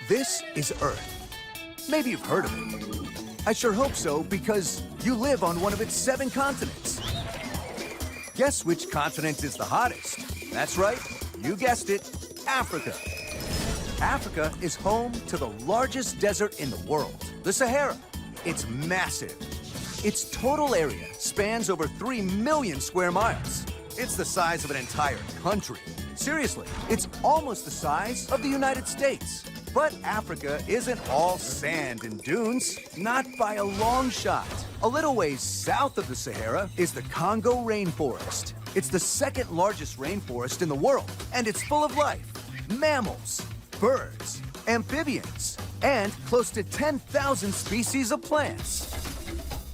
This is Earth. Maybe you've heard of it. I sure hope so, because you live on one of its 7 continents. Guess which continent is the hottest? That's right, you guessed it, Africa. Africa is home to the largest desert in the world, the Sahara. It's massive. Its total area spans over 3 million square miles. It's the size of an entire country. Seriously, it's almost the size of the United States. But Africa isn't all sand and dunes, not by a long shot. A little ways south of the Sahara is the Congo rainforest. It's the 2nd largest rainforest in the world, and it's full of life. Mammals, birds, amphibians, and close to 10,000 species of plants.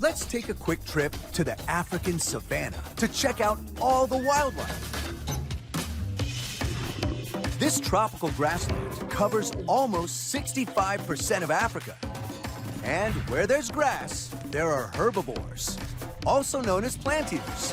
Let's take a quick trip to the African savanna to check out all the wildlife. This tropical grassland covers almost 65% of Africa. And where there's grass, there are herbivores, also known as plant eaters.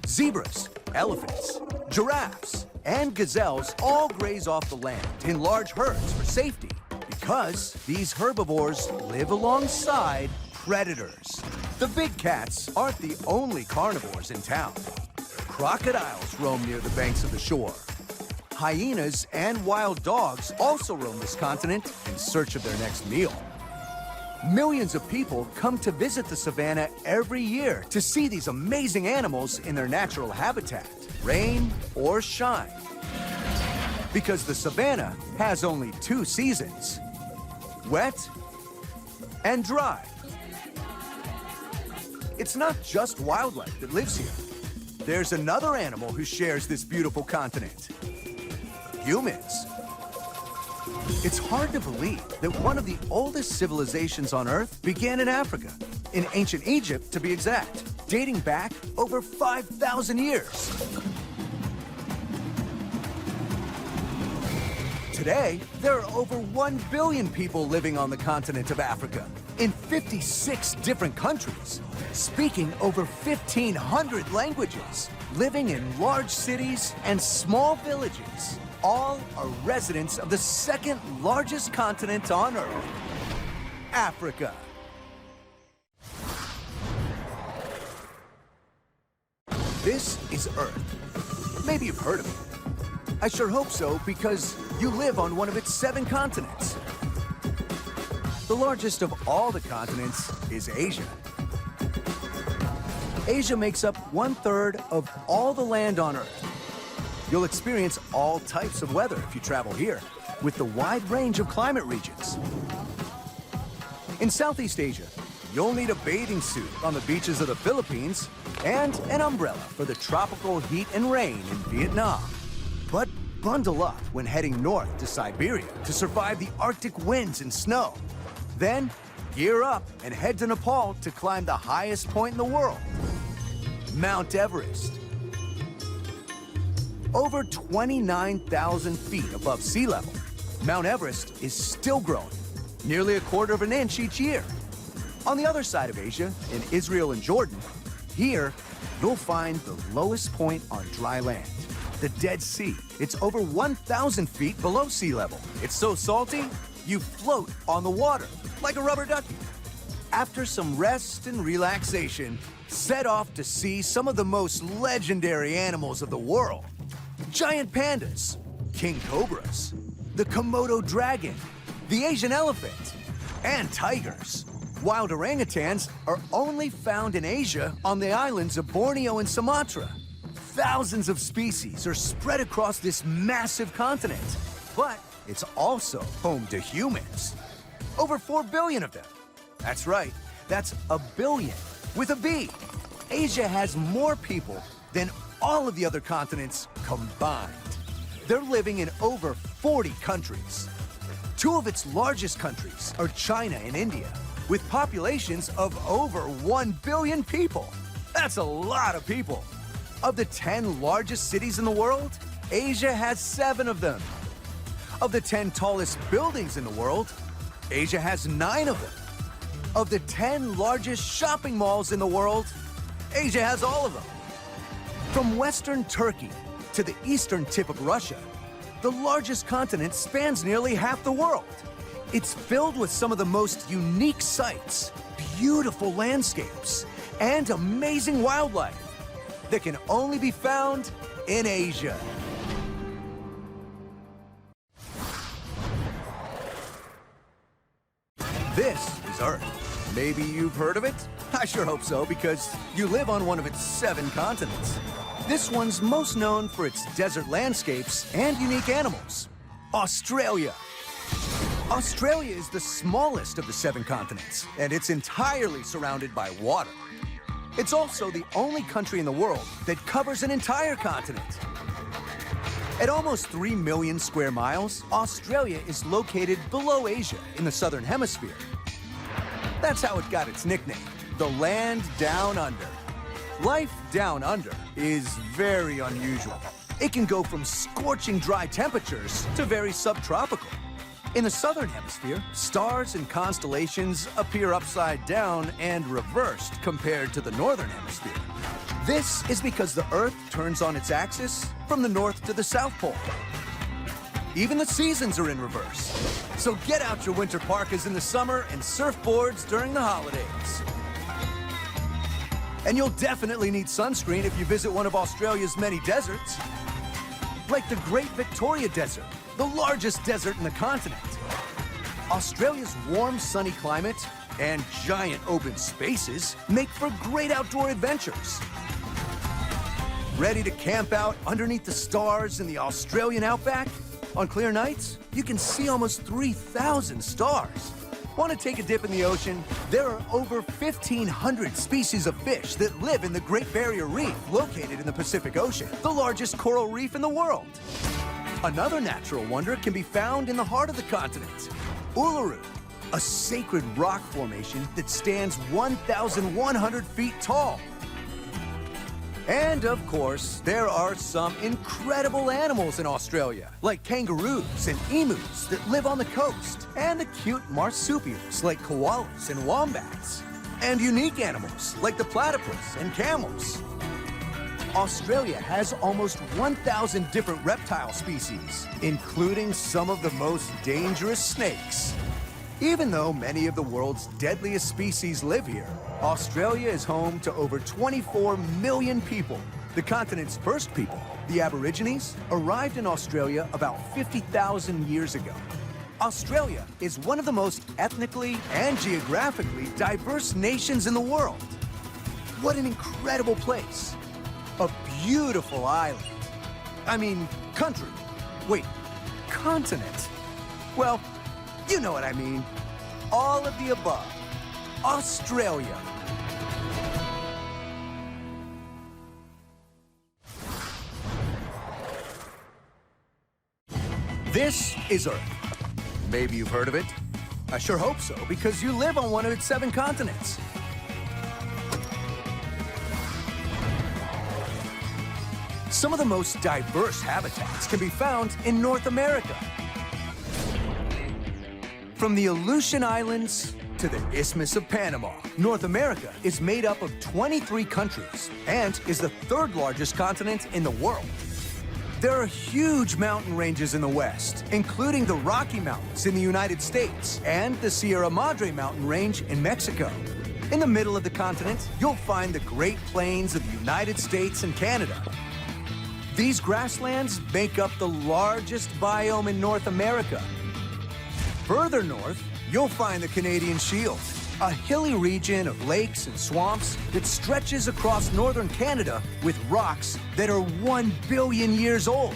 Zebras, elephants, giraffes, and gazelles all graze off the land in large herds for safety, because these herbivores live alongside predators. The big cats aren't the only carnivores in town. Crocodiles roam near the banks of the shore. Hyenas and wild dogs also roam this continent in search of their next meal. Millions of people come to visit the savanna every year to see these amazing animals in their natural habitat, rain or shine. Because the savanna has only 2 seasons, wet and dry. It's not just wildlife that lives here. There's another animal who shares this beautiful continent. Humans. It's hard to believe that one of the oldest civilizations on Earth began in Africa, in ancient Egypt to be exact, dating back over 5,000 years. Today, there are over 1 billion people living on the continent of Africa, in 56 different countries, speaking over 1,500 languages, living in large cities and small villages. All are residents of the 2nd largest continent on Earth, Africa. This is Earth. Maybe you've heard of it. I sure hope so, because you live on one of its 7 continents. The largest of all the continents is Asia. Asia makes up 1/3 of all the land on Earth. You'll experience all types of weather if you travel here, with the wide range of climate regions. In Southeast Asia, you'll need a bathing suit on the beaches of the Philippines and an umbrella for the tropical heat and rain in Vietnam. But bundle up when heading north to Siberia to survive the Arctic winds and snow. Then gear up and head to Nepal to climb the highest point in the world, Mount Everest. Over 29,000 feet above sea level, Mount Everest is still growing, nearly 1/4 inch each year. On the other side of Asia, in Israel and Jordan, here you'll find the lowest point on dry land, the Dead Sea. It's over 1,000 feet below sea level. It's so salty, you float on the water like a rubber ducky. After some rest and relaxation, set off to see some of the most legendary animals of the world. Giant pandas, king cobras, the Komodo dragon, the Asian elephant, and tigers. Wild orangutans are only found in Asia on the islands of Borneo and Sumatra. Thousands of species are spread across this massive continent, but it's also home to humans. Over 4 billion of them. That's right, that's a billion with a B. Asia has more people than all of the other continents combined. They're living in over 40 countries. 2 of its largest countries are China and India, with populations of over 1 billion people. That's a lot of people. Of the 10 largest cities in the world, Asia has 7 of them. Of the 10 tallest buildings in the world, Asia has 9 of them. Of the 10 largest shopping malls in the world, Asia has all of them. From western Turkey to the eastern tip of Russia, the largest continent spans nearly half the world. It's filled with some of the most unique sights, beautiful landscapes, and amazing wildlife that can only be found in Asia. This is Earth. Maybe you've heard of it? I sure hope so, because you live on one of its 7 continents. This one's most known for its desert landscapes and unique animals. Australia. Australia is the smallest of the 7 continents, and it's entirely surrounded by water. It's also the only country in the world that covers an entire continent. At almost 3 million square miles, Australia is located below Asia in the southern hemisphere. That's how it got its nickname, the land down under. Life down under is very unusual. It can go from scorching dry temperatures to very subtropical. In the southern hemisphere, stars and constellations appear upside down and reversed compared to the northern hemisphere. This is because the Earth turns on its axis from the north to the South Pole. Even the seasons are in reverse. So get out your winter parkas in the summer and surfboards during the holidays. And you'll definitely need sunscreen if you visit one of Australia's many deserts, like the Great Victoria Desert, the largest desert in the continent. Australia's warm, sunny climate and giant open spaces make for great outdoor adventures. Ready to camp out underneath the stars in the Australian outback? On clear nights, you can see almost 3,000 stars. Want to take a dip in the ocean? There are over 1,500 species of fish that live in the Great Barrier Reef, located in the Pacific Ocean, the largest coral reef in the world. Another natural wonder can be found in the heart of the continent, Uluru, a sacred rock formation that stands 1,100 feet tall. And of course, there are some incredible animals in Australia, like kangaroos and emus that live on the coast, and the cute marsupials like koalas and wombats, and unique animals like the platypus and camels. Australia has almost 1,000 different reptile species, including some of the most dangerous snakes. Even though many of the world's deadliest species live here, Australia is home to over 24 million people. The continent's first people, the Aborigines, arrived in Australia about 50,000 years ago. Australia is one of the most ethnically and geographically diverse nations in the world. What an incredible place. A beautiful island. I mean, country. Wait, continent. Well, you know what I mean. All of the above. Australia. This is Earth. Maybe you've heard of it. I sure hope so, because you live on one of its 7 continents. Some of the most diverse habitats can be found in North America. From the Aleutian Islands to the Isthmus of Panama, North America is made up of 23 countries and is the 3rd largest continent in the world. There are huge mountain ranges in the west, including the Rocky Mountains in the United States and the Sierra Madre mountain range in Mexico. In the middle of the continent, you'll find the Great Plains of the United States and Canada. These grasslands make up the largest biome in North America. Further north, you'll find the Canadian Shield, a hilly region of lakes and swamps that stretches across northern Canada with rocks that are 1 billion years old.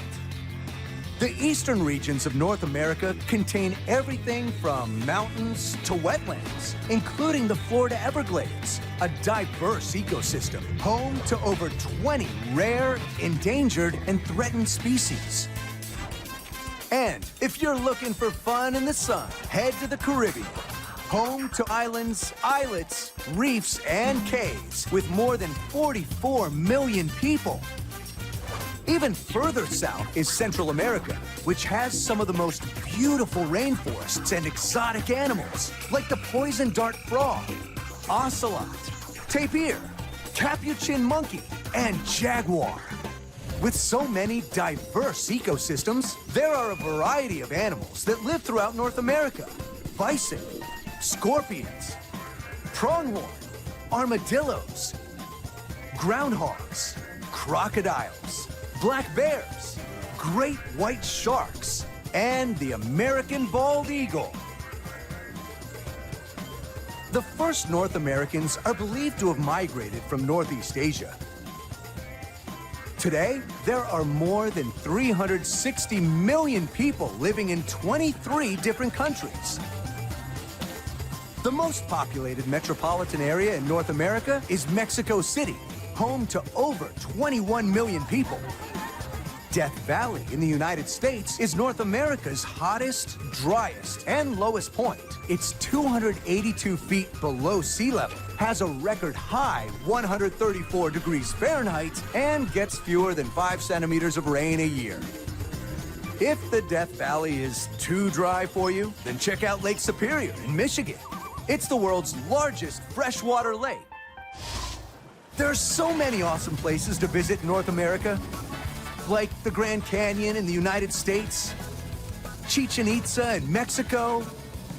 The eastern regions of North America contain everything from mountains to wetlands, including the Florida Everglades, a diverse ecosystem home to over 20 rare, endangered, and threatened species. And if you're looking for fun in the sun, head to the Caribbean, home to islands, islets, reefs, and cays with more than 44 million people. Even further south is Central America, which has some of the most beautiful rainforests and exotic animals, like the poison dart frog, ocelot, tapir, capuchin monkey, and jaguar. With so many diverse ecosystems, there are a variety of animals that live throughout North America. Bison, scorpions, pronghorn, armadillos, groundhogs, crocodiles, black bears, great white sharks, and the American bald eagle. The first North Americans are believed to have migrated from Northeast Asia. Today, there are more than 360 million people living in 23 different countries. The most populated metropolitan area in North America is Mexico City, home to over 21 million people. Death Valley in the United States is North America's hottest, driest, and lowest point. It's 282 feet below sea level, has a record high 134 degrees Fahrenheit, and gets fewer than 5 centimeters of rain a year. If the Death Valley is too dry for you, then check out Lake Superior in Michigan. It's the world's largest freshwater lake. There are so many awesome places to visit in North America, like the Grand Canyon in the United States, Chichen Itza in Mexico,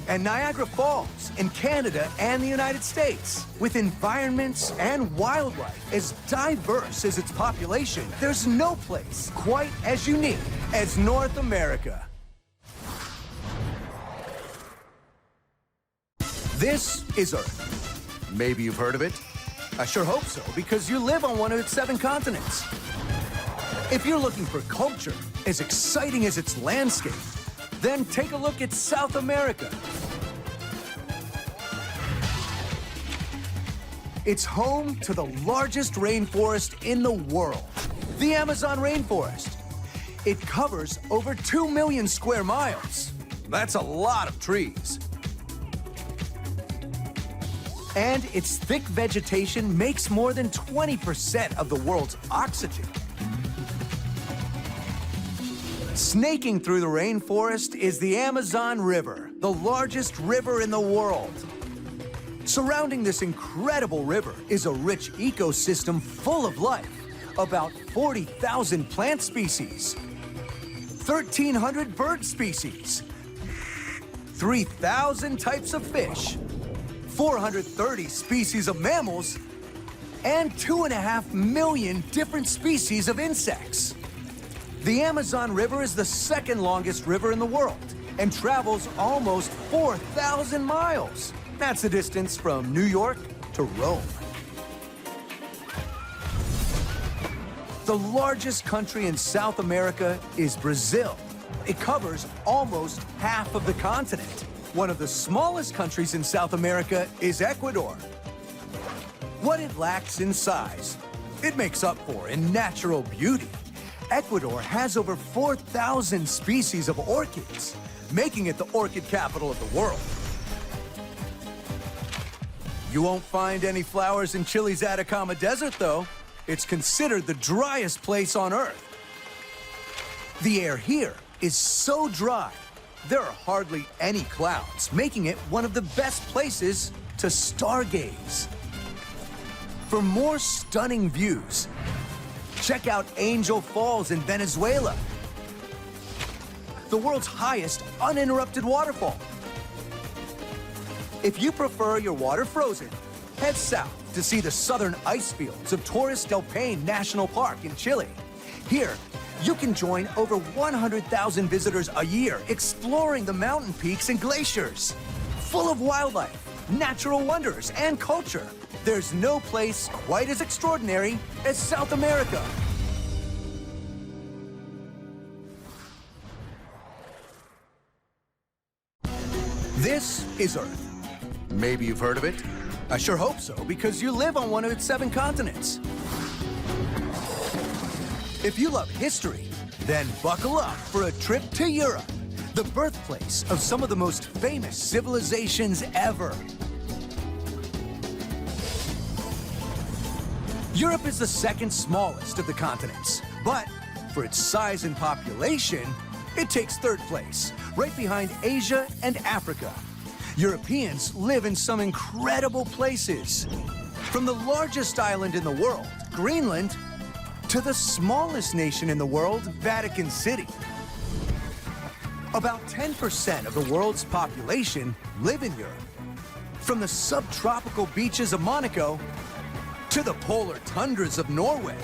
and Niagara Falls in Canada and the United States. With environments and wildlife as diverse as its population, there's no place quite as unique as North America. This is Earth. Maybe you've heard of it. I sure hope so, because you live on one of its 7 continents. If you're looking for culture as exciting as its landscape, then take a look at South America. It's home to the largest rainforest in the world, the Amazon rainforest. It covers over 2 million square miles. That's a lot of trees. And its thick vegetation makes more than 20% of the world's oxygen. Snaking through the rainforest is the Amazon River, the largest river in the world. Surrounding this incredible river is a rich ecosystem full of life. About 40,000 plant species, 1,300 bird species, 3,000 types of fish, 430 species of mammals, and 2.5 million different species of insects. The Amazon River is the second longest river in the world and travels almost 4,000 miles. That's the distance from New York to Rome. The largest country in South America is Brazil. It covers almost half of the continent. One of the smallest countries in South America is Ecuador. What it lacks in size, it makes up for in natural beauty. Ecuador has over 4,000 species of orchids, making it the orchid capital of the world. You won't find any flowers in Chile's Atacama Desert, though. It's considered the driest place on Earth. The air here is so dry, there are hardly any clouds, making it one of the best places to stargaze. For more stunning views, check out Angel Falls in Venezuela, the world's highest uninterrupted waterfall. If you prefer your water frozen, head south to see the southern ice fields of Torres del Paine National Park in Chile. Here, you can join over 100,000 visitors a year exploring the mountain peaks and glaciers. Full of wildlife, natural wonders, and culture, there's no place quite as extraordinary as South America. This is Earth. Maybe you've heard of it. I sure hope so, because you live on one of its 7 continents. If you love history, then buckle up for a trip to Europe, the birthplace of some of the most famous civilizations ever. Europe is the second smallest of the continents, but for its size and population, it takes 3rd place, right behind Asia and Africa. Europeans live in some incredible places. From the largest island in the world, Greenland, to the smallest nation in the world, Vatican City. About 10% of the world's population live in Europe. From the subtropical beaches of Monaco to the polar tundras of Norway.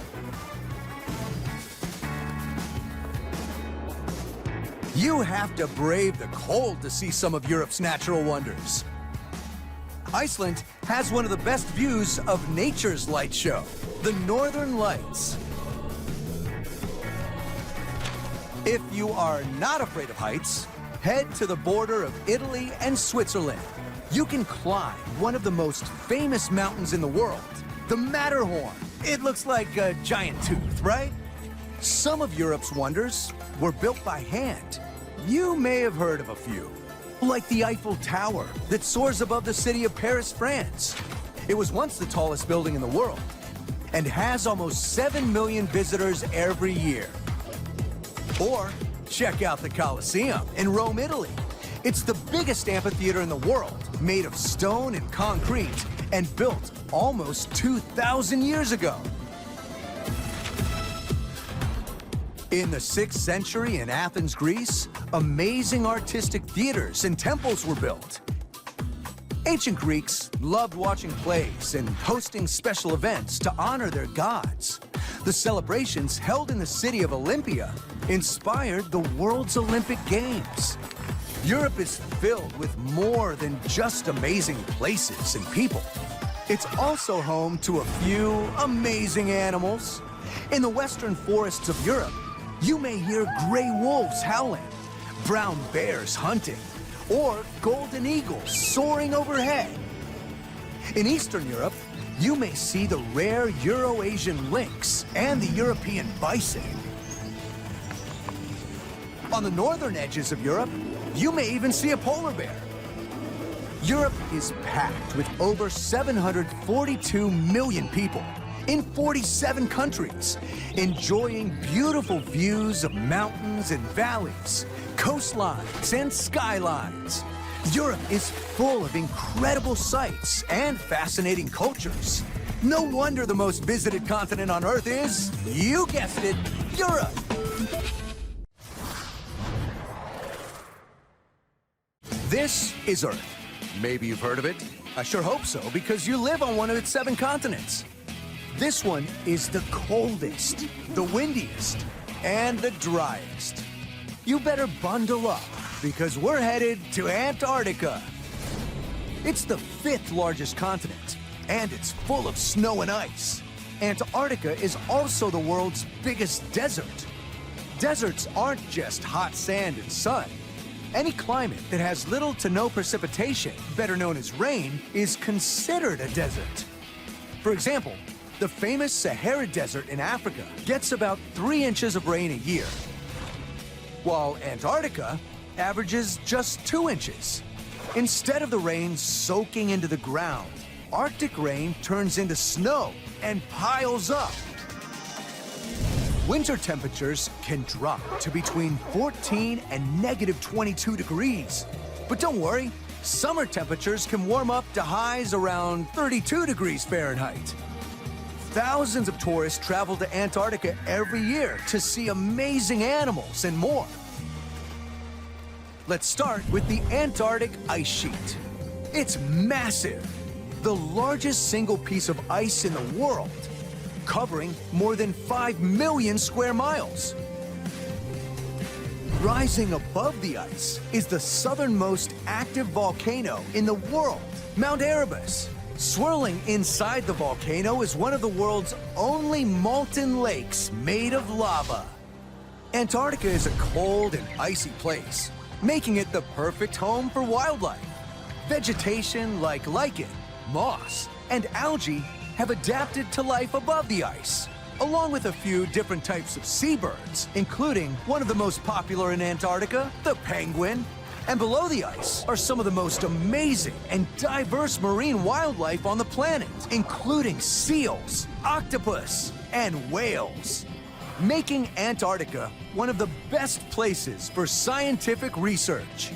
You have to brave the cold to see some of Europe's natural wonders. Iceland has one of the best views of nature's light show, the Northern Lights. If you are not afraid of heights, head to the border of Italy and Switzerland. You can climb one of the most famous mountains in the world, the Matterhorn. It looks like a giant tooth, right? Some of Europe's wonders were built by hand. You may have heard of a few, like the Eiffel Tower that soars above the city of Paris, France. It was once the tallest building in the world and has almost 7 million visitors every year. Or check out the Colosseum in Rome, Italy. It's the biggest amphitheater in the world, made of stone and concrete, and built almost 2,000 years ago. In the 6th century in Athens, Greece, amazing artistic theaters and temples were built. Ancient Greeks loved watching plays and hosting special events to honor their gods. The celebrations held in the city of Olympia inspired the world's Olympic Games. Europe is filled with more than just amazing places and people. It's also home to a few amazing animals. In the western forests of Europe, you may hear gray wolves howling, brown bears hunting, or golden eagles soaring overhead. In Eastern Europe, you may see the rare Euro-Asian lynx and the European bison. On the northern edges of Europe, you may even see a polar bear. Europe is packed with over 742 million people in 47 countries, enjoying beautiful views of mountains and valleys, coastlines and skylines. Europe is full of incredible sights and fascinating cultures. No wonder the most visited continent on Earth is, you guessed it, Europe. This is Earth. Maybe you've heard of it. I sure hope so, because you live on one of its 7 continents. This one is the coldest, the windiest, and the driest. You better bundle up, because we're headed to Antarctica. It's the 5th largest continent, and it's full of snow and ice. Antarctica is also the world's biggest desert. Deserts aren't just hot sand and sun. Any climate that has little to no precipitation, better known as rain, is considered a desert. For example, the famous Sahara Desert in Africa gets about 3 inches of rain a year, while Antarctica averages just 2 inches. Instead of the rain soaking into the ground, Arctic rain turns into snow and piles up. Winter temperatures can drop to between 14 and -22 degrees. But don't worry, summer temperatures can warm up to highs around 32 degrees Fahrenheit. Thousands of tourists travel to Antarctica every year to see amazing animals and more. Let's start with the Antarctic ice sheet. It's massive, the largest single piece of ice in the world, covering more than 5 million square miles. Rising above the ice is the southernmost active volcano in the world, Mount Everest. Swirling inside the volcano is one of the world's only molten lakes made of lava. Antarctica is a cold and icy place, making it the perfect home for wildlife. Vegetation like lichen, moss, and algae have adapted to life above the ice, along with a few different types of seabirds, including one of the most popular in Antarctica, the penguin. And below the ice are some of the most amazing and diverse marine wildlife on the planet, including seals, octopus, and whales, making Antarctica one of the best places for scientific research.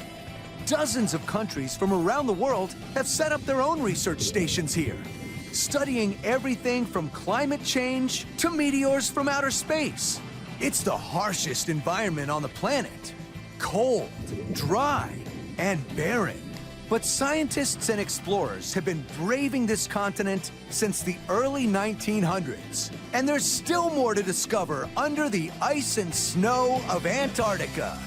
Dozens of countries from around the world have set up their own research stations here. studying everything from climate change to meteors from outer space. It's the harshest environment on the planet. Cold, dry, and barren. But scientists and explorers have been braving this continent since the early 1900s. And there's still more to discover under the ice and snow of Antarctica.